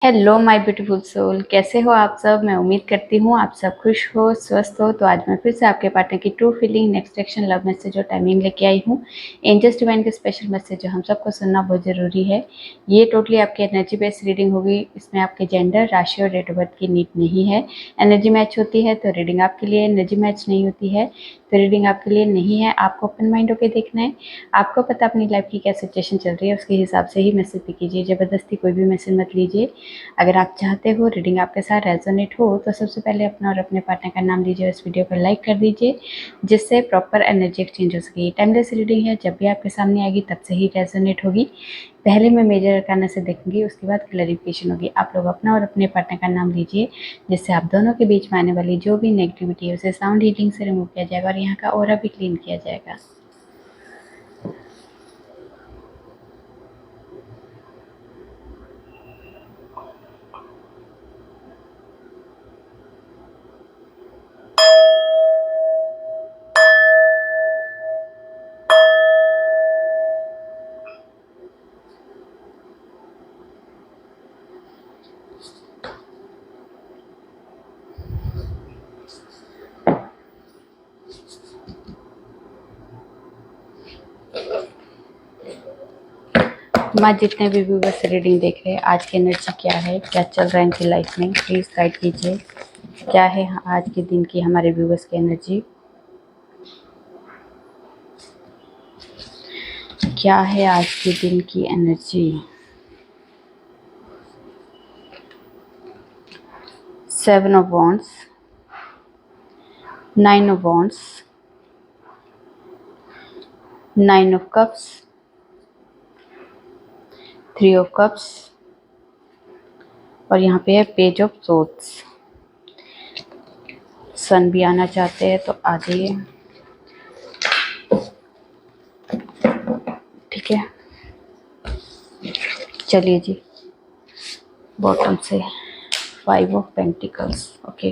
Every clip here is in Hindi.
हेलो माय ब्यूटीफुल सोल, कैसे हो आप सब। मैं उम्मीद करती हूँ आप सब खुश हो, स्वस्थ हो। तो आज मैं फिर से आपके पार्टनर की true feeling, next action, love message और टाइमिंग लेके आई हूँ। एंजल्स डिवाइन के स्पेशल मैसेज जो हम सबको सुनना बहुत ज़रूरी है। ये टोटली आपकी एनर्जी बेस्ड रीडिंग होगी। इसमें आपके जेंडर, राशि और डेट ऑफ बर्थ की नीड नहीं है। एनर्जी मैच होती है तो रीडिंग आपके लिए, एनर्जी मैच नहीं होती है तो रीडिंग आपके लिए नहीं है। आपको ओपन माइंड होकर देखना है। आपको पता अपनी लाइफ की क्या सिचुएशन चल रही है, उसके हिसाब से ही मैसेज पे कीजिए। ज़बरदस्ती कोई भी मैसेज मत लीजिए। अगर आप चाहते हो रीडिंग आपके साथ रेजोनेट हो तो सबसे पहले अपना और अपने पार्टनर का नाम लीजिए और इस वीडियो को लाइक कर दीजिए, जिससे प्रॉपर एनर्जी एक्सचेंज हो सके। टाइमलेस रीडिंग है, जब भी आपके सामने आएगी तब से ही रेजोनेट होगी। पहले मैं मेजर अरकाना से देखूंगी, उसके बाद क्लैरिफिकेशन होगी। आप लोग अपना और अपने पार्टनर का नाम लीजिए, जिससे आप दोनों के बीच में आने वाली जो भी नेगेटिविटी है उसे साउंड हीलिंग से रिमूव किया जाएगा और यहाँ का ऑरा भी क्लीन किया जाएगा। माँ, जितने भी व्यूवर्स रीडिंग देख रहे हैं, आज की एनर्जी क्या है, क्या चल रहा है इनकी लाइफ में, प्लीज़ गाइड कीजिए। क्या है आज के दिन की हमारे व्यूवर्स की एनर्जी, क्या है आज के दिन की energy. 7 of Wands, 9 of Wands, 9 of Cups, 3 of Cups और यहाँ पे है पेज ऑफ सोर्ड्स। सन भी आना चाहते हैं तो आ जाइए, ठीक है। चलिए जी, बॉटम से 5 ऑफ पेंटिकल्स। ओके,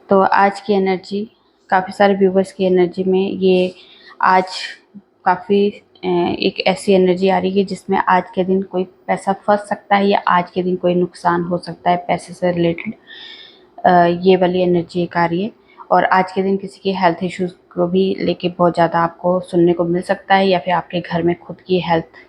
तो आज की एनर्जी, काफ़ी सारे व्यूवर्स की एनर्जी में ये आज काफ़ी एक ऐसी एनर्जी आ रही है जिसमें आज के दिन कोई पैसा फंस सकता है या आज के दिन कोई नुकसान हो सकता है पैसे से रिलेटेड। ये वाली एनर्जी एक आ रही है। और आज के दिन किसी के हेल्थ इश्यूज को भी लेके बहुत ज़्यादा आपको सुनने को मिल सकता है, या फिर आपके घर में खुद की हेल्थ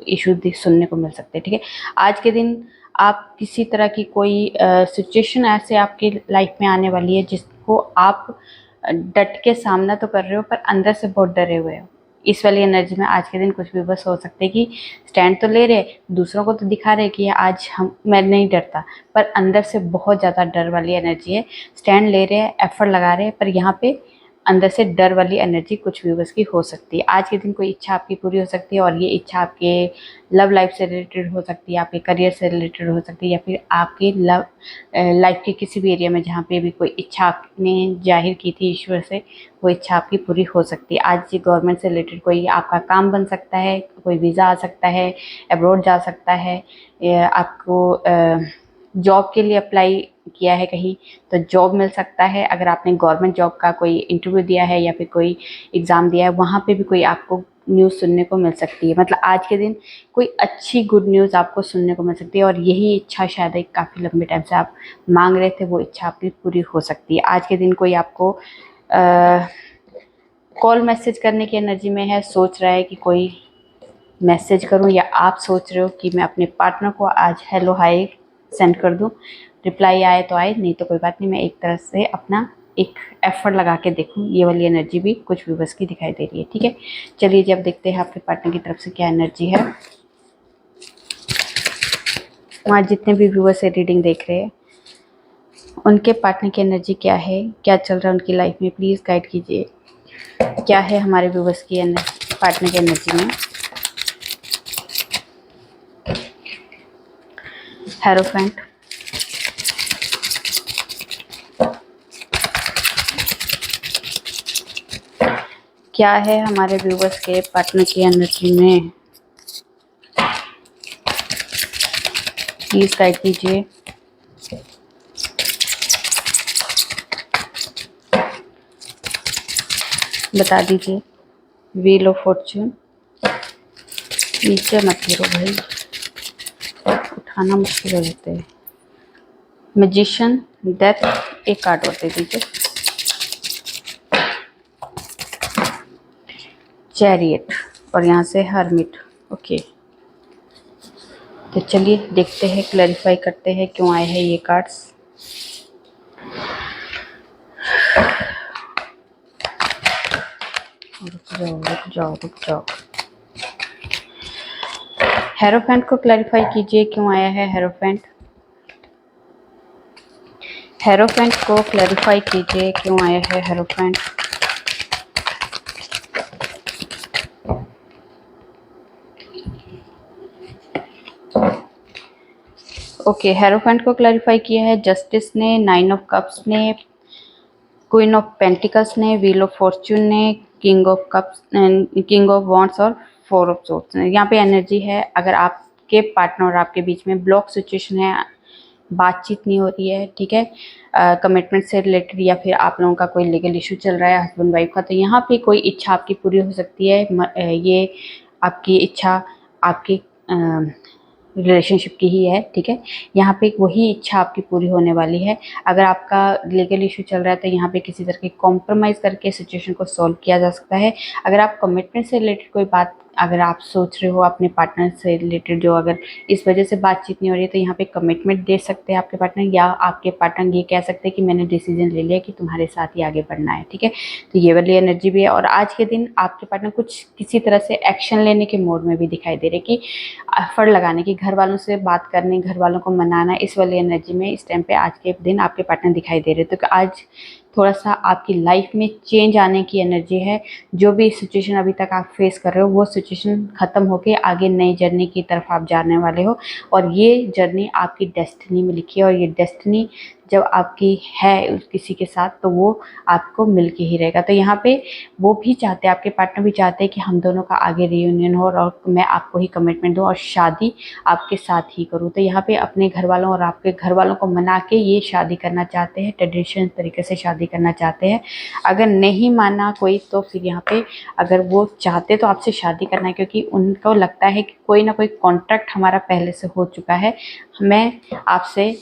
इशू सुनने को मिल सकते हैं, ठीक है। आज के दिन आप किसी तरह की कोई सिचुएशन ऐसे आपकी लाइफ में आने वाली है जिसको आप डट के सामना तो कर रहे हो पर अंदर से बहुत डरे हुए हो। इस वाली एनर्जी में आज के दिन कुछ भी बस हो सकते हैं कि स्टैंड तो ले रहे, दूसरों को तो दिखा रहे कि आज मैं नहीं डरता, पर अंदर से बहुत ज़्यादा डर वाली एनर्जी है। स्टैंड ले रहे हैं, एफर्ट लगा रहे हैं, पर यहाँ पे अंदर से डर वाली एनर्जी कुछ व्यूवर्स की हो सकती है। आज के दिन कोई इच्छा आपकी पूरी हो सकती है और ये इच्छा आपके लव लाइफ से रिलेटेड हो सकती है, आपके करियर से रिलेटेड हो सकती है, या फिर आपकी लव लाइफ के किसी भी एरिया में जहाँ पे भी कोई इच्छा आपने जाहिर की थी ईश्वर से, वो इच्छा आपकी पूरी हो सकती है। आज गवर्नमेंट से रिलेटेड कोई आपका काम बन सकता है, कोई वीज़ा आ सकता है, अब्रॉड जा सकता है, आपको जॉब के लिए अप्लाई किया है कहीं तो जॉब मिल सकता है। अगर आपने गवर्नमेंट जॉब का कोई इंटरव्यू दिया है या फिर कोई एग्ज़ाम दिया है, वहाँ पे भी कोई आपको न्यूज़ सुनने को मिल सकती है। मतलब आज के दिन कोई अच्छी गुड न्यूज़ आपको सुनने को मिल सकती है और यही इच्छा शायद एक काफ़ी लंबे टाइम से आप मांग रहे थे, वो इच्छा आपकी पूरी हो सकती है। आज के दिन कोई आपको कॉल मैसेज करने की एनर्जी में है, सोच रहा है कि कोई मैसेज करूं, या आप सोच रहे हो कि मैं अपने पार्टनर को आज हेलो हाय सेंड कर दूं, रिप्लाई आए तो आए, नहीं तो कोई बात नहीं, मैं एक तरह से अपना एक एफर्ट लगा के देखूं। ये वाली एनर्जी भी कुछ व्यूवर्स की दिखाई दे रही है, ठीक है। चलिए जब देखते हैं आपके पार्टनर की तरफ से क्या एनर्जी है। वहाँ जितने भी व्यूवर्स से रीडिंग देख रहे हैं, उनके पार्टनर की एनर्जी क्या है, क्या चल रहा है उनकी लाइफ में, प्लीज़ गाइड कीजिए। क्या है हमारे व्यूवर्स की एनर्जी, पार्टनर की एनर्जी में। हेरोफेंट, क्या है हमारे व्यूवर्स के पार्टनर की एनर्जी में, प्लीज गाइड कीजिए। बता दीजिए। व्हील ऑफ फॉर्च्यून, नीचे मत गिरो भाई, उठाना मुश्किल हो जाता है। मैजिशियन, डेथ, एक कार्ड और दे दीजिए। चैरियट और यहाँ से हर्मिट। ओके, तो चलिए देखते हैं, क्लैरिफाई करते हैं क्यों आए हैं ये कार्ड्स। रुक जाओ। हेरोफेंट को क्लैरिफाई कीजिए क्यों आया है हेरोफेंट। हेरोफेंट को क्लैरिफाई कीजिए क्यों आया है हेरोफेंट। ओके, हेरोफेंट को क्लैरिफाई किया है जस्टिस ने, 9 ऑफ कप्स ने, क्वीन ऑफ पेंटिकल्स ने, व्हील ऑफ फॉर्च्यून ने, king of cups, king of wands और 4 ऑफ सोर्ड्स ने। यहाँ पे एनर्जी है, अगर आपके पार्टनर और आपके बीच में ब्लॉक सिचुएशन है, बातचीत नहीं हो रही है, ठीक है, कमिटमेंट से रिलेटेड, या फिर आप लोगों का कोई लीगल इशू चल रहा है हस्बैंड वाइफ का, तो यहाँ पे कोई इच्छा आपकी पूरी हो सकती है। ये आपकी इच्छा आपकी रिलेशनशिप की ही है, ठीक है। यहाँ पे वही इच्छा आपकी पूरी होने वाली है। अगर आपका लीगल इशू चल रहा है तो यहाँ पे किसी तरह की कॉम्प्रोमाइज़ करके सिचुएशन को सॉल्व किया जा सकता है। अगर आप कमिटमेंट से रिलेटेड कोई बात अगर आप सोच रहे हो अपने पार्टनर से रिलेटेड, जो अगर इस वजह से बातचीत नहीं हो रही है, तो यहाँ पे कमिटमेंट दे सकते हैं आपके पार्टनर, या आपके पार्टनर ये कह सकते हैं कि मैंने डिसीजन ले लिया कि तुम्हारे साथ ही आगे बढ़ना है, ठीक है। तो ये वाली एनर्जी भी है। और आज के दिन आपके पार्टनर कुछ किसी तरह से एक्शन लेने के मोड में भी दिखाई दे रहे कि एफर्ट लगाने की, घर वालों से बात करनी, घर वालों को मनाना, इस वाली एनर्जी में इस टाइम पे आज के दिन आपके पार्टनर दिखाई दे रहे। तो आज थोड़ा सा आपकी लाइफ में चेंज आने की एनर्जी है। जो भी सिचुएशन अभी तक आप फेस कर रहे हो वो सिचुएशन ख़त्म होके आगे नई जर्नी की तरफ आप जाने वाले हो, और ये जर्नी आपकी डेस्टिनी में लिखी है। और ये डेस्टिनी जब आपकी है किसी के साथ तो वो आपको मिल के ही रहेगा। तो यहाँ पे वो भी चाहते हैं, आपके पार्टनर भी चाहते हैं कि हम दोनों का आगे रियूनियन हो और मैं आपको ही कमिटमेंट दूँ और शादी आपके साथ ही करूँ। तो यहाँ पे अपने घर वालों और आपके घर वालों को मना के ये शादी करना चाहते हैं, ट्रेडिशनल तरीके से शादी करना चाहते हैं। अगर नहीं माना कोई तो फिर यहाँ पे अगर वो चाहते तो आपसे शादी करना है, क्योंकि उनको लगता है कि कोई ना कोई कॉन्ट्रैक्ट हमारा पहले से हो चुका है, मैं आपसे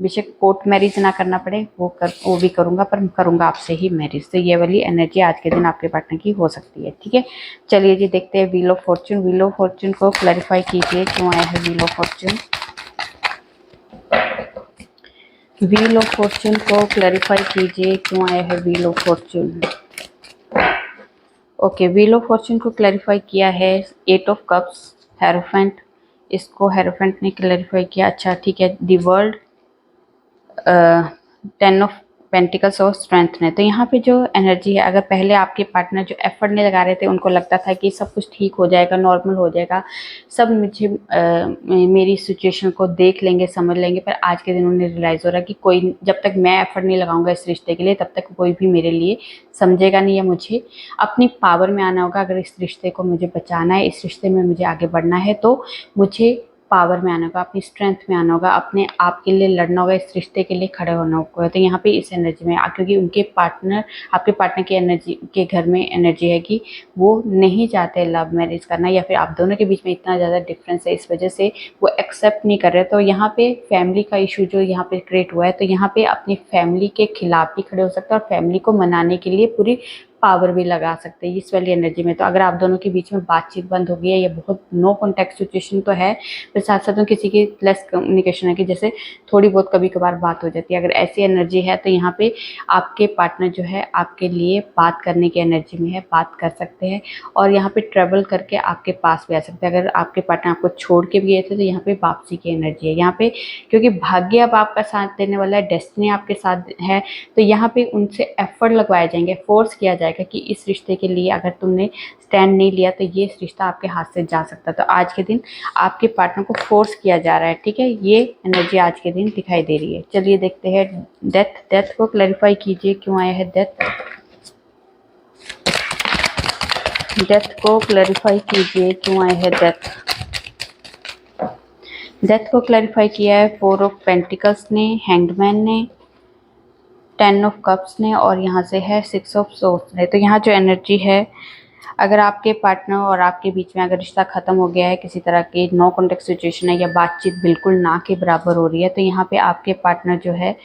बेशक कोर्ट मैरिज ना करना पड़े वो भी करूँगा, पर करूँगा आपसे ही मैरिज। तो ये वाली एनर्जी आज के दिन आपके पार्टनर की हो सकती है, ठीक है। चलिए जी देखते हैं wheel of Fortune. Wheel of Fortune को क्लैरिफाई कीजिए क्यों आया है wheel of Fortune. Wheel of Fortune को क्लैरिफाई कीजिए क्यों आया है wheel of Fortune. Okay, wheel of Fortune को क्लैरिफाई किया है 8 ऑफ कप्स, हेरोफेंट, इसको हेरोफेंट ने क्लैरिफाई किया। अच्छा ठीक है, दी वर्ल्ड, 10 ऑफ पेंटिकल्स और स्ट्रेंथ ने। तो यहाँ पे जो एनर्जी है, अगर पहले आपके पार्टनर जो एफर्ट नहीं लगा रहे थे, उनको लगता था कि सब कुछ ठीक हो जाएगा, नॉर्मल हो जाएगा, सब मुझे मेरी सिचुएशन को देख लेंगे, समझ लेंगे, पर आज के दिन उन्हें रियलाइज़ हो रहा है कि कोई, जब तक मैं एफर्ट नहीं लगाऊंगा इस रिश्ते के लिए, तब तक कोई भी मेरे लिए समझेगा नहीं, या मुझे अपनी पावर में आना होगा। अगर इस रिश्ते को मुझे बचाना है, इस रिश्ते में मुझे आगे बढ़ना है, तो मुझे पावर में आना होगा, अपनी स्ट्रेंथ में आना होगा, अपने आप के लिए लड़ना होगा, इस रिश्ते के लिए खड़े होना होगा। तो यहाँ पे इस एनर्जी में, क्योंकि उनके पार्टनर, आपके पार्टनर की एनर्जी के घर में एनर्जी है कि वो नहीं चाहते लव मैरिज करना, या फिर आप दोनों के बीच में इतना ज़्यादा डिफरेंस है, इस वजह से वो एक्सेप्ट नहीं कर रहे। तो यहाँ पे फैमिली का इशू जो यहाँ पे क्रिएट हुआ है, तो यहाँ पे अपनी फैमिली के खिलाफ भी खड़े हो सकते हैं और फैमिली को मनाने के लिए पूरी पावर भी लगा सकते हैं इस वाली एनर्जी में। तो अगर आप दोनों के बीच में बातचीत बंद हो गई है, या बहुत नो कॉन्टैक्ट सिचुएशन तो है, फिर साथ साथ में किसी की लेस कम्युनिकेशन है कि जैसे थोड़ी बहुत कभी कभार बात हो जाती है, अगर ऐसी एनर्जी है तो यहाँ पे आपके पार्टनर जो है आपके लिए बात करने की एनर्जी में है, बात कर सकते हैं, और यहाँ पे ट्रेवल करके आपके पास भी आ सकते हैं। अगर आपके पार्टनर आपको छोड़ के भी गए थे तो यहाँ पे वापसी की एनर्जी है यहाँ पे, क्योंकि भाग्य अब आपका साथ देने वाला है, डेस्टिनी आपके साथ है। तो यहाँ पे उनसे एफर्ट लगवाए जाएंगे, फोर्स किया जाएगा कि इस रिश्ते के लिए अगर तुमने स्टैंड नहीं लिया तो ये रिश्ता आपके हाथ से जा सकता है। तो आज के दिन आपके पार्टनर को फोर्स किया जा रहा है, ठीक है, ये एनर्जी आज के दिन दिखाई दे रही है। चलिए देखते हैं डेथ। डेथ को क्लैरिफाई कीजिए क्यों आया है डेथ। डेथ को क्लैरिफाई कीजिए क्यों आया है डेथ। डेथ को क्लैरिफाई किया है 4 ऑफ पेंटिकल्स ने, हैंगमैन ने, 10 ऑफ कप्स ने, और यहाँ से है 6 ऑफ सोर्ड्स ने। तो यहाँ जो एनर्जी है अगर आपके पार्टनर और आपके बीच में अगर रिश्ता ख़त्म हो गया है, किसी तरह की नो कॉन्टैक्ट सिचुएशन है या बातचीत बिल्कुल ना के बराबर हो रही है, तो यहाँ पे आपके पार्टनर जो है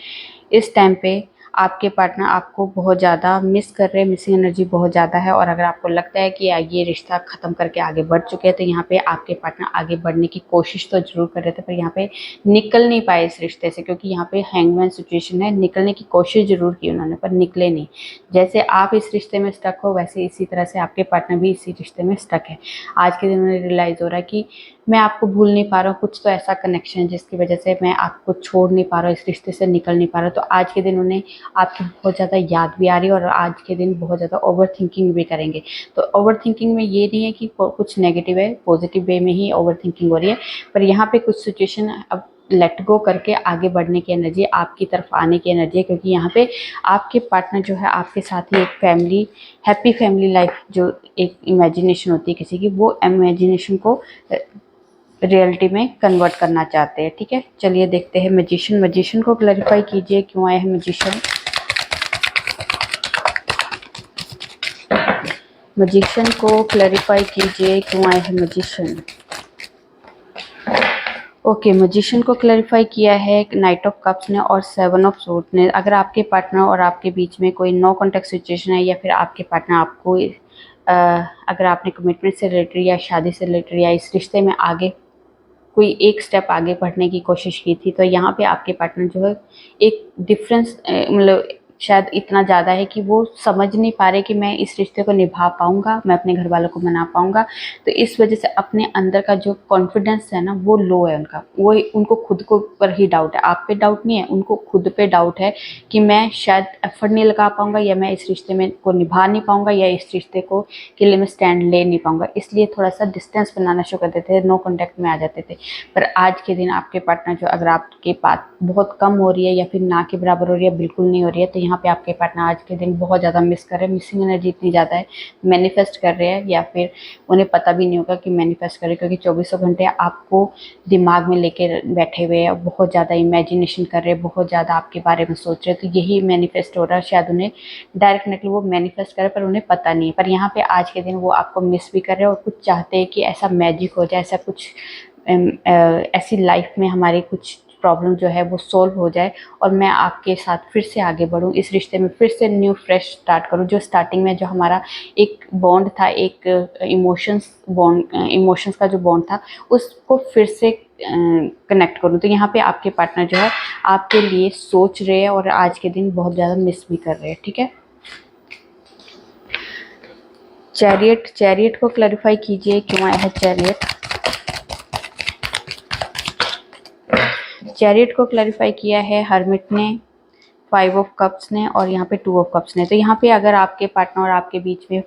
इस टाइम पे आपके पार्टनर आपको बहुत ज़्यादा मिस कर रहे हैं, मिसिंग एनर्जी बहुत ज़्यादा है। और अगर आपको लगता है कि ये रिश्ता ख़त्म करके आगे बढ़ चुके हैं, तो यहाँ पे आपके पार्टनर आगे बढ़ने की कोशिश तो ज़रूर कर रहे थे, पर यहाँ पे निकल नहीं पाए इस रिश्ते से, क्योंकि यहाँ पे हैंगमैन सिचुएशन है। निकलने की कोशिश ज़रूर की उन्होंने, पर निकले नहीं। जैसे आप इस रिश्ते में स्टक हो, वैसे इसी तरह से आपके पार्टनर भी इसी रिश्ते में स्टक है। आज के दिन उन्हें रियलाइज़ हो रहा है कि मैं आपको भूल नहीं पा रहा हूँ, कुछ तो ऐसा कनेक्शन है जिसकी वजह से मैं आपको छोड़ नहीं पा रहा हूँ, इस रिश्ते से निकल नहीं पा रहा हूँ। तो आज के दिन उन्हें आपकी बहुत ज़्यादा याद भी आ रही है और आज के दिन बहुत ज़्यादा ओवर थिंकिंग भी करेंगे। तो ओवर थिंकिंग में ये नहीं है कि कुछ नेगेटिव है, पॉजिटिव वे में ही ओवर थिंकिंग हो रही है। पर यहाँ पे कुछ सिचुएशन अब लेट गो करके आगे बढ़ने की एनर्जी, आपकी तरफ आने की एनर्जी है, क्योंकि यहाँ पे आपके पार्टनर जो है आपके साथ ही एक फैमिली, हैप्पी फैमिली लाइफ जो एक इमेजिनेशन होती है किसी की, वो इमेजिनेशन को रियलिटी में कन्वर्ट करना चाहते हैं। ठीक है, चलिए देखते हैं मैजिशियन। मैजिशियन को क्लैरिफाई कीजिए क्यों आए हैं मैजिशियन। मैजिशियन को क्लैरिफाई कीजिए क्यों आए हैं मैजिशियन। ओके, मैजिशियन को क्लैरिफाई किया है नाइट ऑफ कप्स ने और 7 ऑफ सोर्ड ने। अगर आपके पार्टनर और आपके बीच में कोई नो कॉन्टैक्ट सिचुएशन है, या फिर आपके पार्टनर आपको अगर आपने कमिटमेंट से रिलेटेड या शादी से रिलेटेड या इस रिश्ते में आगे कोई एक स्टेप आगे बढ़ने की कोशिश की थी, तो यहाँ पे आपके पार्टनर जो है एक डिफरेंस, मतलब शायद इतना ज़्यादा है कि वो समझ नहीं पा रहे कि मैं इस रिश्ते को निभा पाऊँगा, मैं अपने घर वालों को मना पाऊँगा। तो इस वजह से अपने अंदर का जो कॉन्फिडेंस है ना, वो लो है उनका। वो उनको खुद को पर ही डाउट है, आप पे डाउट नहीं है, उनको खुद पे डाउट है कि मैं शायद एफर्ट नहीं लगा पाऊँगा, या मैं इस रिश्ते में को निभा नहीं पाऊँगा, या इस रिश्ते को के लिए मैं स्टैंड ले नहीं पाऊँगा। इसलिए थोड़ा सा डिस्टेंस बनाना शुरू कर देते थे, नो कॉन्टैक्ट में आ जाते थे। पर आज के दिन आपके पार्टनर जो, अगर आपके बात बहुत कम हो रही है या फिर ना के बराबर हो रही है, बिल्कुल नहीं हो रही है, तो यहाँ पे आपके पार्टनर आज के दिन बहुत ज़्यादा मिस कर रहे हैं। मिसिंग एनर्जी इतनी ज़्यादा है, मैनिफेस्ट कर रहे हैं, या फिर उन्हें पता भी नहीं होगा कि मैनिफेस्ट कर रहे हैं, क्योंकि 24 घंटे आपको दिमाग में लेके बैठे हुए हैं, बहुत ज़्यादा इमेजिनेशन कर रहे हैं, बहुत ज़्यादा आपके बारे में सोच रहे हैं। तो यही मैनिफेस्ट हो रहा है। शायद उन्हें डायरेक्टली वो मैनिफेस्ट करे, पर उन्हें पता नहीं है। पर यहाँ पे आज के दिन वो आपको मिस भी कर रहे हैं और कुछ चाहते हैं कि ऐसा मैजिक हो जाए, ऐसा कुछ ऐसी लाइफ में हमारी कुछ प्रॉब्लम जो है वो सॉल्व हो जाए और मैं आपके साथ फिर से आगे बढ़ूं, इस रिश्ते में फिर से न्यू फ्रेश स्टार्ट करूं। जो स्टार्टिंग में जो हमारा एक बॉन्ड था, एक इमोशंस का जो बॉन्ड था, उसको फिर से कनेक्ट करूं। तो यहाँ पे आपके पार्टनर जो है आपके लिए सोच रहे हैं और आज के दिन बहुत ज़्यादा मिस भी कर रहे हैं। ठीक है, चैरियट को क्लैरिफाई कीजिए क्यों आया है चैरियट। चैरियट को क्लैरिफाई किया है हर्मिट ने, 5 ऑफ कप्स ने और यहाँ पे 2 ऑफ कप्स ने। तो यहाँ पे अगर आपके पार्टनर और आपके बीच में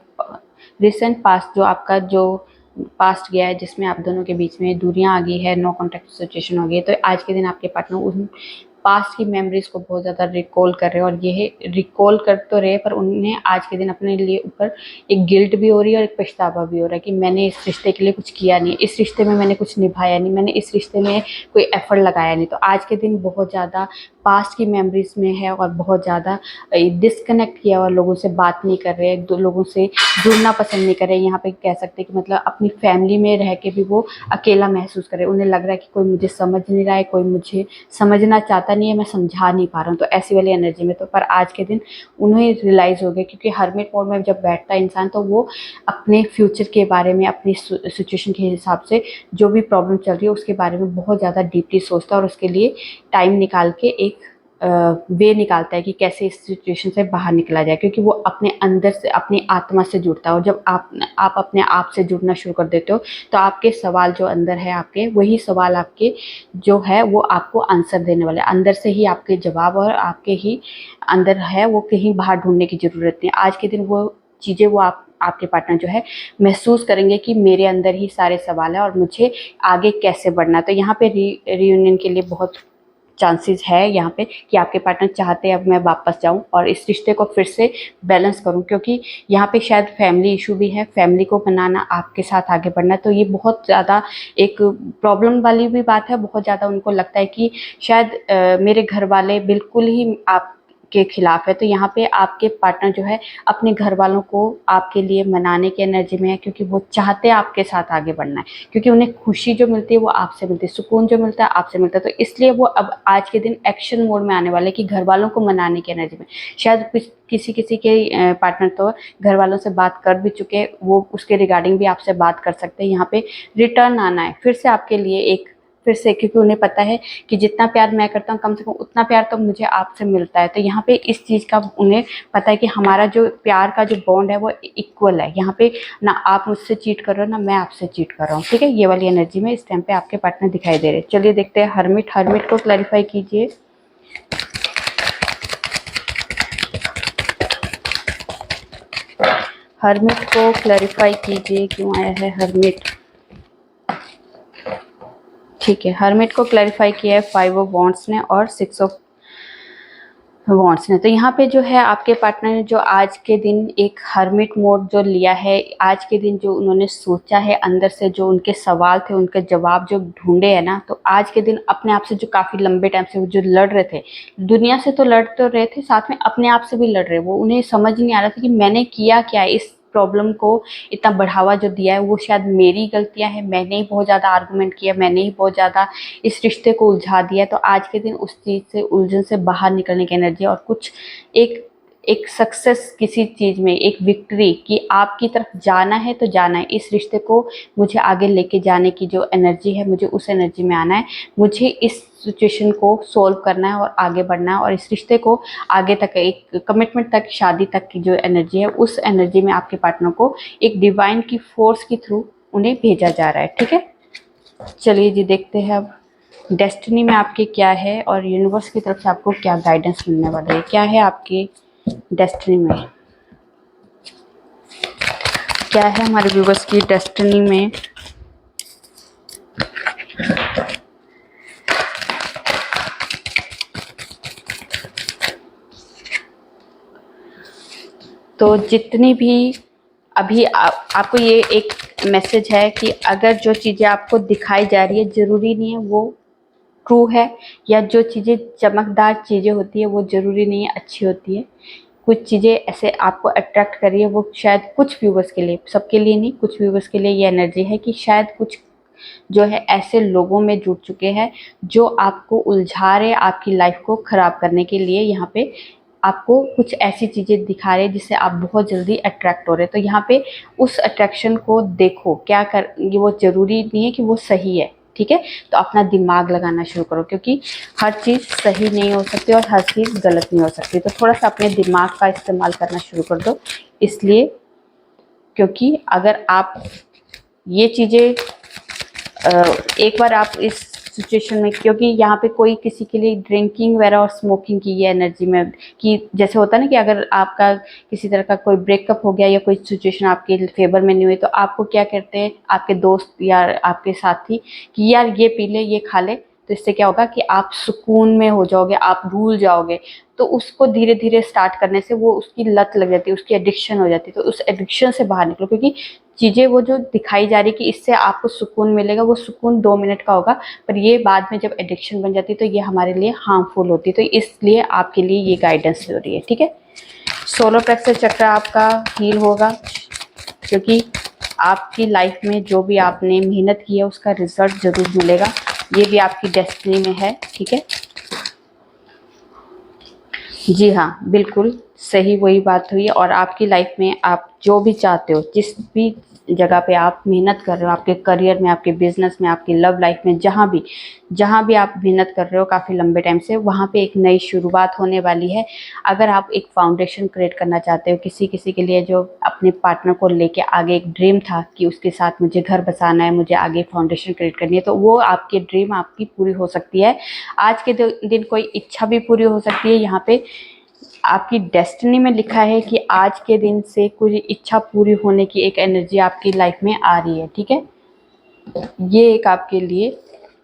रिसेंट पास्ट, जो आपका जो पास्ट गया है जिसमें आप दोनों के बीच में दूरियां आ गई है, नो कॉन्टैक्ट सिचुएशन हो गई है, तो आज के दिन आपके पार्टनर उन पास्ट की मेमोरीज को बहुत ज़्यादा रिकॉल कर रहे हैं। और ये रिकॉल कर तो रहे, पर उन्हें आज के दिन अपने लिए ऊपर एक गिल्ट भी हो रही है और एक पछतावा भी हो रहा है कि मैंने इस रिश्ते के लिए कुछ किया नहीं, इस रिश्ते में मैंने कुछ निभाया नहीं, मैंने इस रिश्ते में कोई एफर्ट लगाया नहीं। तो आज के दिन बहुत ज़्यादा पास्ट की मेमोरीज में है और बहुत ज़्यादा डिस्कनेक्ट किया हुआ, लोगों से बात नहीं कर रहे हैं, लोगों से जुड़ना पसंद नहीं कर रहे हैं। यहाँ पे कह सकते हैं कि मतलब अपनी फैमिली में रह के भी वो अकेला महसूस कर रहे हैं। उन्हें लग रहा है कि कोई मुझे समझ नहीं रहा है, कोई मुझे समझना चाहता नहीं है, मैं समझा नहीं पा रहा हूँ। तो ऐसी वाली एनर्जी में तो पर आज के दिन उन्हें रियलाइज़ हो गया, क्योंकि हर्मिट मोड में जब बैठता है इंसान तो वो अपने फ्यूचर के बारे में, अपनी सिचुएशन के हिसाब से जो भी प्रॉब्लम चल रही है उसके बारे में बहुत ज़्यादा डीपली सोचता है और उसके लिए टाइम निकाल के एक वे निकालता है कि कैसे इस सिचुएशन से बाहर निकला जाए, क्योंकि वो अपने अंदर से, अपनी आत्मा से जुड़ता है। और जब आप अपने आप से जुड़ना शुरू कर देते हो तो आपके सवाल जो अंदर है आपके, वही सवाल आपके जो है वो आपको आंसर देने वाले, अंदर से ही आपके जवाब और आपके ही अंदर है, वो कहीं बाहर ढूंढने की ज़रूरत नहीं। आज के दिन वो चीज़ें वो आपके पार्टनर जो है महसूस करेंगे कि मेरे अंदर ही सारे सवाल है और मुझे आगे कैसे बढ़ना। तो यहाँ पे रीयूनियन के लिए बहुत चांसेस है यहाँ पे कि आपके पार्टनर चाहते हैं अब मैं वापस जाऊं और इस रिश्ते को फिर से बैलेंस करूं, क्योंकि यहाँ पे शायद फैमिली इशू भी है, फैमिली को मनाना, आपके साथ आगे बढ़ना। तो ये बहुत ज़्यादा एक प्रॉब्लम वाली भी बात है। बहुत ज़्यादा उनको लगता है कि शायद मेरे घर वाले बिल्कुल ही आप के खिलाफ है। तो यहाँ पे आपके पार्टनर जो है अपने घर वालों को आपके लिए मनाने की एनर्जी में है, क्योंकि वो चाहते हैं आपके साथ आगे बढ़ना है, क्योंकि उन्हें खुशी जो मिलती है वो आपसे मिलती है, सुकून जो मिलता है आपसे मिलता है। तो इसलिए वो अब आज के दिन एक्शन मोड में आने वाले कि घर वालों को मनाने की एनर्जी में। शायद किसी किसी के पार्टनर तो घर वालों से बात कर भी चुके, वो उसके रिगार्डिंग भी आपसे बात कर सकते हैं। यहाँ पे रिटर्न आना है फिर से आपके लिए एक, फिर से, क्योंकि उन्हें पता है कि जितना प्यार मैं करता हूँ कम से कम उतना प्यार तो मुझे आपसे मिलता है। तो यहाँ पे इस चीज़ का उन्हें पता है कि हमारा जो प्यार का जो बॉन्ड है वो इक्वल है। यहाँ पे ना आप मुझसे चीट कर रहे हो ना मैं आपसे चीट कर रहा हूँ, ठीक है। ये वाली एनर्जी में इस टाइम पे आपके पार्टनर दिखाई दे रहे हैं। चलिए देखते हैं हर्मिट। हर्मिट को क्लैरिफाई कीजिए। हर्मिट को क्लैरिफाई कीजिए क्यों आया है हर्मिट। ठीक है, हर्मिट को क्लैरिफाई किया है 5 ऑफ वॉन्ड्स ने और 6 ऑफ वॉन्ड्स ने। तो यहाँ पे जो है आपके पार्टनर ने जो आज के दिन एक हर्मिट मोड जो लिया है, आज के दिन जो उन्होंने सोचा है अंदर से, जो उनके सवाल थे उनके जवाब जो ढूंढे है ना, तो आज के दिन अपने आप से जो काफ़ी लंबे टाइम से वो जो लड़ रहे थे, दुनिया से तो लड़ तो रहे थे, साथ में अपने आप से भी लड़ रहे। वो उन्हें समझ नहीं आ रहा था कि मैंने किया क्या, इस प्रॉब्लम को इतना बढ़ावा जो दिया है वो शायद मेरी गलतियां हैं, मैंने ही बहुत ज़्यादा आर्गुमेंट किया, मैंने ही बहुत ज़्यादा इस रिश्ते को उलझा दिया। तो आज के दिन उस चीज़ से, उलझन से बाहर निकलने की एनर्जी और कुछ एक एक सक्सेस किसी चीज़ में, एक विक्ट्री कि आपकी तरफ जाना है तो जाना है, इस रिश्ते को मुझे आगे लेके जाने की जो एनर्जी है, मुझे उस एनर्जी में आना है, मुझे इस सिचुएशन को सोल्व करना है और आगे बढ़ना है, और इस रिश्ते को आगे तक, एक कमिटमेंट तक, शादी तक की जो एनर्जी है, उस एनर्जी में आपके पार्टनर को एक डिवाइन की फोर्स के थ्रू उन्हें भेजा जा रहा है, ठीक है। चलिए जी देखते हैं अब डेस्टिनी में आपके क्या है और यूनिवर्स की तरफ से आपको क्या गाइडेंस मिलने वाला है। क्या है आपकी डेस्टिनी में, क्या है हमारे व्यूवर्स की डेस्टिनी में। तो जितनी भी अभी आपको ये एक मैसेज है कि अगर जो चीज़ें आपको दिखाई जा रही है ज़रूरी नहीं है वो ट्रू है, या जो चीज़ें चमकदार चीज़ें होती है वो ज़रूरी नहीं है अच्छी होती है। कुछ चीज़ें ऐसे आपको अट्रैक्ट कर रही है, वो शायद कुछ व्यूवर्स के लिए, सबके लिए नहीं, कुछ व्यूवर्स के लिए ये एनर्जी है कि शायद कुछ जो है ऐसे लोगों में जुड़ चुके हैं जो आपको उलझा रहे, आपकी लाइफ को ख़राब करने के लिए यहाँ पे आपको कुछ ऐसी चीज़ें दिखा रहे हैं जिससे आप बहुत जल्दी अट्रैक्ट हो रहे हैं। तो यहाँ पे उस अट्रैक्शन को देखो, क्या कर, ये वो ज़रूरी नहीं है कि वो सही है, ठीक है। तो अपना दिमाग लगाना शुरू करो, क्योंकि हर चीज़ सही नहीं हो सकती और हर चीज़ गलत नहीं हो सकती। तो थोड़ा सा अपने दिमाग का इस्तेमाल करना शुरू कर दो, इसलिए क्योंकि अगर आप ये चीज़ें एक बार आप इस सिचुएशन में, क्योंकि यहाँ पे कोई किसी के लिए ड्रिंकिंग वगैरह और स्मोकिंग की ये एनर्जी में, कि जैसे होता है ना कि अगर आपका किसी तरह का कोई ब्रेकअप हो गया या कोई सिचुएशन आपके फेवर में नहीं हुई, तो आपको क्या कहते हैं आपके दोस्त या आपके साथी कि यार ये पी ले, ये खा ले, तो इससे क्या होगा कि आप सुकून में हो जाओगे, आप भूल जाओगे। तो उसको धीरे धीरे स्टार्ट करने से वो उसकी लत लग जाती है, उसकी एडिक्शन हो जाती है। तो उस एडिक्शन से बाहर निकलो, क्योंकि चीज़ें वो जो दिखाई जा रही कि इससे आपको सुकून मिलेगा, वो सुकून 2 मिनट का होगा, पर ये बाद में जब एडिक्शन बन जाती है तो ये हमारे लिए हार्मफुल होती है। तो इसलिए आपके लिए ये गाइडेंस जरूरी है, ठीक है। सोलर प्लेक्सस चक्र आपका हील होगा, क्योंकि आपकी लाइफ में जो भी आपने मेहनत की है उसका रिजल्ट जरूर मिलेगा, ये भी आपकी डेस्टिनी में है, ठीक है। जी हाँ, बिल्कुल सही वही बात हुई है। और आपकी लाइफ में आप जो भी चाहते हो, जिस भी जगह पे आप मेहनत कर रहे हो, आपके करियर में, आपके बिजनेस में, आपकी लव लाइफ में, जहाँ भी आप मेहनत कर रहे हो काफ़ी लंबे टाइम से, वहाँ पे एक नई शुरुआत होने वाली है। अगर आप एक फाउंडेशन क्रिएट करना चाहते हो किसी किसी के लिए, जो अपने पार्टनर को लेके आगे एक ड्रीम था कि उसके साथ मुझे घर बसाना है, मुझे आगे फाउंडेशन क्रिएट करनी है, तो वो आपकी ड्रीम आपकी पूरी हो सकती है। आज के दिन कोई इच्छा भी पूरी हो सकती है। यहाँ पे आपकी डेस्टिनी में लिखा है कि आज के दिन से कुछ इच्छा पूरी होने की एक एनर्जी आपकी लाइफ में आ रही है, ठीक है। ये एक आपके लिए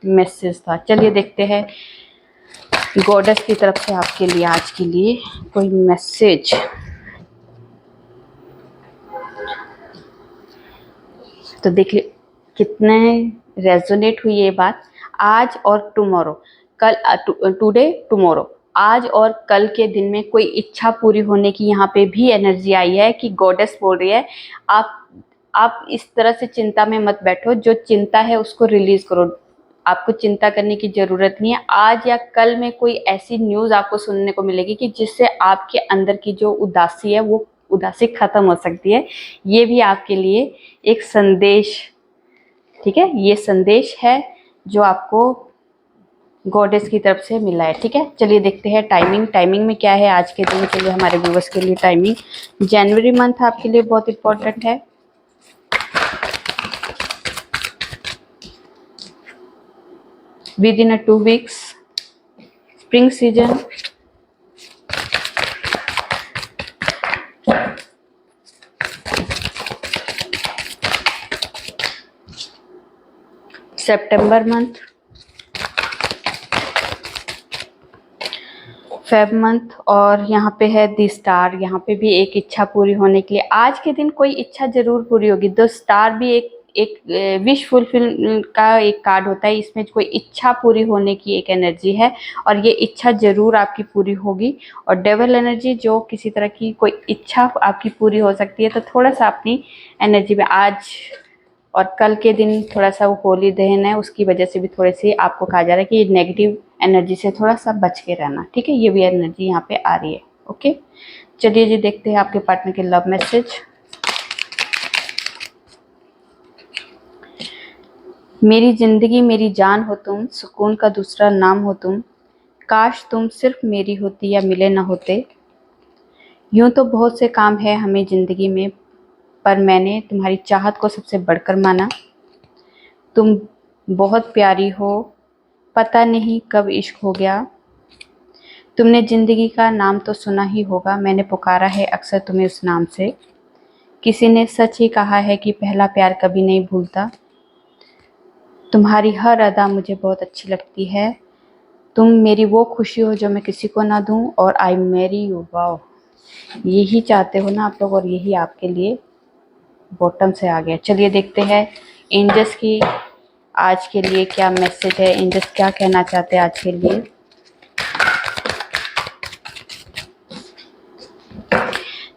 मैसेज था। चलिए देखते हैं गॉडेस की तरफ से आपके लिए आज के लिए कोई मैसेज। तो देखिए कितने रेजोनेट हुई ये बात। आज और टुमारो, कल, टुडे टुमारो, आज और कल के दिन में कोई इच्छा पूरी होने की यहाँ पे भी एनर्जी आई है कि गॉडेस बोल रही है आप इस तरह से चिंता में मत बैठो, जो चिंता है उसको रिलीज करो। आपको चिंता करने की जरूरत नहीं है। आज या कल में कोई ऐसी न्यूज आपको सुनने को मिलेगी कि जिससे आपके अंदर की जो उदासी है वो उदासी खत्म हो सकती है। ये भी आपके लिए एक संदेश, ठीक है, ये संदेश है जो आपको गॉडेस की तरफ से मिला है। ठीक है, चलिए देखते हैं टाइमिंग में क्या है आज के दिन के लिए हमारे व्यूवर्स के लिए। टाइमिंग जनवरी मंथ आपके लिए बहुत इंपॉर्टेंट है। within a 2 weeks, spring season, September month, Feb month, और यहाँ पे है दी स्टार। यहाँ पे भी एक इच्छा पूरी होने के लिए आज के दिन कोई इच्छा जरूर पूरी होगी। द स्टार भी एक विश फुलफिल का एक कार्ड होता है। इसमें कोई इच्छा पूरी होने की एक एनर्जी है और ये इच्छा जरूर आपकी पूरी होगी। और डेवल एनर्जी, जो किसी तरह की कोई इच्छा आपकी पूरी हो सकती है। तो थोड़ा सा अपनी एनर्जी में आज और कल के दिन थोड़ा सा वो होली दहन है, उसकी वजह से भी थोड़ी सी आपको कहा जा रहा है कि नेगेटिव एनर्जी से थोड़ा सा बच के रहना। ठीक है, ये भी एनर्जी यहाँ पे आ रही है। ओके, चलिए जी देखते हैं आपके पार्टनर के लव मैसेज। मेरी जिंदगी मेरी जान हो तुम, सुकून का दूसरा नाम हो तुम, काश तुम सिर्फ मेरी होती या मिले ना होते। यूं तो बहुत से काम है हमें जिंदगी में, पर मैंने तुम्हारी चाहत को सबसे बढ़कर माना। तुम बहुत प्यारी हो, पता नहीं कब इश्क हो गया। तुमने जिंदगी का नाम तो सुना ही होगा, मैंने पुकारा है अक्सर तुम्हें उस नाम से। किसी ने सच ही कहा है कि पहला प्यार कभी नहीं भूलता। तुम्हारी हर अदा मुझे बहुत अच्छी लगती है। तुम मेरी वो खुशी हो जो मैं किसी को ना दूं, और आई मैरी यू। वाओ, यही चाहते हो ना आप लोग, और यही आपके लिए बॉटम से आ गया। चलिए देखते हैं एंजल्स की आज के लिए क्या मैसेज है। एंजल्स क्या कहना चाहते हैं आज के लिए।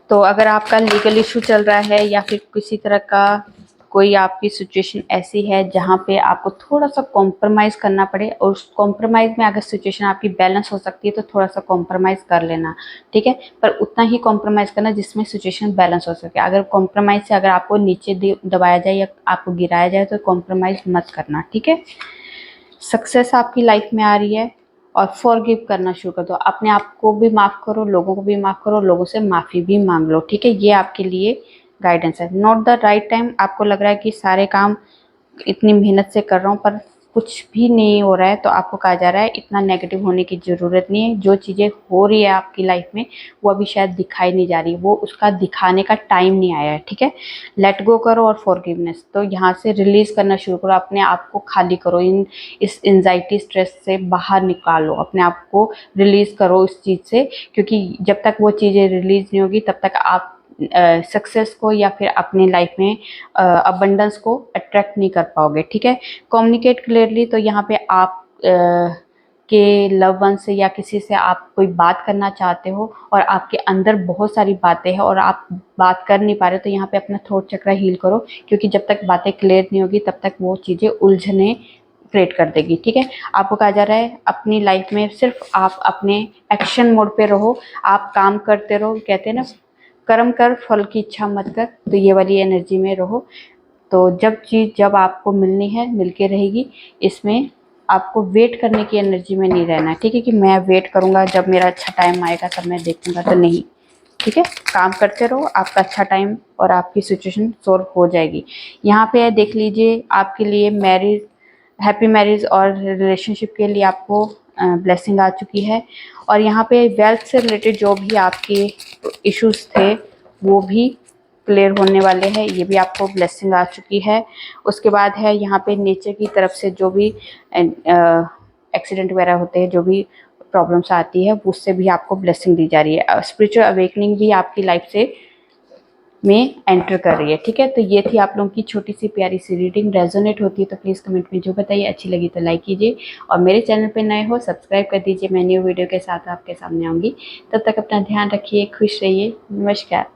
तो अगर आपका लीगल इशू चल रहा है या फिर किसी तरह का कोई आपकी सिचुएशन ऐसी है जहाँ पे आपको थोड़ा सा कॉम्प्रोमाइज़ करना पड़े, और उस कॉम्प्रोमाइज़ में अगर सिचुएशन आपकी बैलेंस हो सकती है तो थोड़ा सा कॉम्प्रोमाइज़ कर लेना। ठीक है, पर उतना ही कॉम्प्रोमाइज़ करना जिसमें सिचुएशन बैलेंस हो सके। अगर कॉम्प्रोमाइज़ से अगर आपको नीचे दबाया जाए या आपको गिराया जाए तो कॉम्प्रोमाइज़ मत करना। ठीक है, सक्सेस आपकी लाइफ में आ रही है, और फॉरगिव करना शुरू कर दो। अपने आप को भी माफ़ करो, लोगों को भी माफ़ करो, लोगों से माफ़ी भी मांग लो। ठीक है, ये आपके लिए गाइडेंस है। नॉट द राइट टाइम, आपको लग रहा है कि सारे काम इतनी मेहनत से कर रहा हूँ पर कुछ भी नहीं हो रहा है, तो आपको कहा जा रहा है इतना नेगेटिव होने की ज़रूरत नहीं है। जो चीज़ें हो रही है आपकी लाइफ में वो अभी शायद दिखाई नहीं जा रही, वो उसका दिखाने का टाइम नहीं आया है। ठीक है, लेट गो करो और फॉरगिवनेस, तो यहाँ से रिलीज़ करना शुरू करो। अपने आप को खाली करो, इस एंजाइटी स्ट्रेस से बाहर निकालो, अपने आप को रिलीज़ करो इस चीज़ से, क्योंकि जब तक वो चीज़ें रिलीज़ नहीं होगी तब तक आप सक्सेस को या फिर अपनी लाइफ में अबंडेंस को अट्रैक्ट नहीं कर पाओगे। ठीक है, कम्युनिकेट क्लियरली, तो यहाँ पे आप के लव वन से या किसी से आप कोई बात करना चाहते हो और आपके अंदर बहुत सारी बातें हैं और आप बात कर नहीं पा रहे, तो यहाँ पे अपना थ्रोट चक्र हील करो, क्योंकि जब तक बातें क्लियर नहीं होगी तब तक वो चीज़ें उलझने क्रिएट कर देगी। ठीक है, आपको कहा जा रहा है अपनी लाइफ में सिर्फ आप अपने एक्शन मोड पे रहो, आप काम करते रहो। कहते हैं ना, कर्म कर फल की इच्छा मत कर, तो ये वाली एनर्जी में रहो। तो जब आपको मिलनी है मिलके रहेगी। इसमें आपको वेट करने की एनर्जी में नहीं रहना है। ठीक है, कि मैं वेट करूँगा जब मेरा अच्छा टाइम आएगा तब मैं देखूँगा, तो नहीं। ठीक है, काम करते रहो, आपका अच्छा टाइम और आपकी सिचुएशन सॉल्व हो जाएगी। यहाँ पे देख लीजिए आपके लिए मैरिज, हैप्पी मैरिज और रिलेशनशिप के लिए आपको ब्लेसिंग आ चुकी है। और यहाँ पे वेल्थ से रिलेटेड जो भी आपके इश्यूज थे वो भी क्लियर होने वाले हैं, ये भी आपको ब्लेसिंग आ चुकी है। उसके बाद है यहाँ पे नेचर की तरफ से जो भी एक्सीडेंट वगैरह होते हैं, जो भी प्रॉब्लम्स आती है, उससे भी आपको ब्लेसिंग दी जा रही है। स्पिरिचुअल अवेकनिंग भी आपकी लाइफ से में एंटर कर रही है। ठीक है, तो ये थी आप लोगों की छोटी सी प्यारी सी रीडिंग। रेजोनेट होती है तो प्लीज़ कमेंट में जो बताइए, अच्छी लगी तो लाइक कीजिए और मेरे चैनल पे नए हो सब्सक्राइब कर दीजिए। मैं न्यू वीडियो के साथ आपके सामने आऊँगी। तब तक अपना ध्यान रखिए, खुश रहिए, नमस्कार।